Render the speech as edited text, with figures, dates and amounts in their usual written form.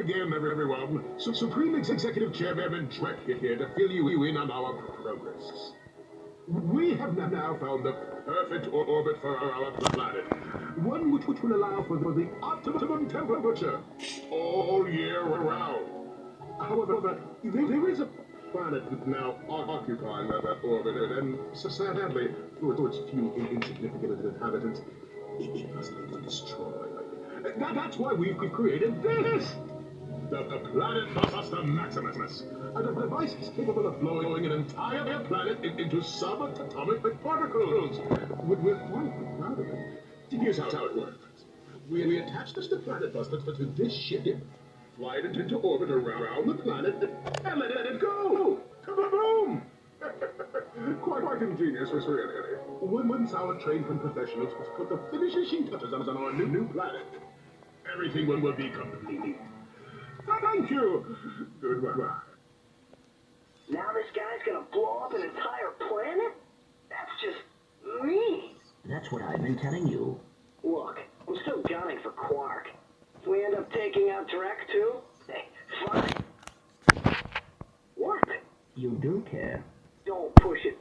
again, everyone. Supreme Executive Chairman Drek here to fill you in on our progress. We have now found the perfect orbit for our planet. One which will allow for the optimum temperature all year round. However, there is a planet now occupying that orbit, and sadly, for its few insignificant inhabitants, it must be destroyed. That's why we've created this! The Planet Buster Maximus, a device capable of blowing an entire planet into subatomic particles. We're quite proud of it. Here's how it works. We attach the Planet Buster to this ship, fly it into orbit around the planet, and let it go! Kaboom! Quite ingenious, really. Once our trained professionals put the finishing touches on our new planet, everything will be complete. Thank you. Goodbye. Now this guy's gonna blow up an entire planet? That's just mean. That's what I've been telling you. Look, I'm still gunning for Quark. If we end up taking out Drek too, hey, fine. What? You do care. Don't push it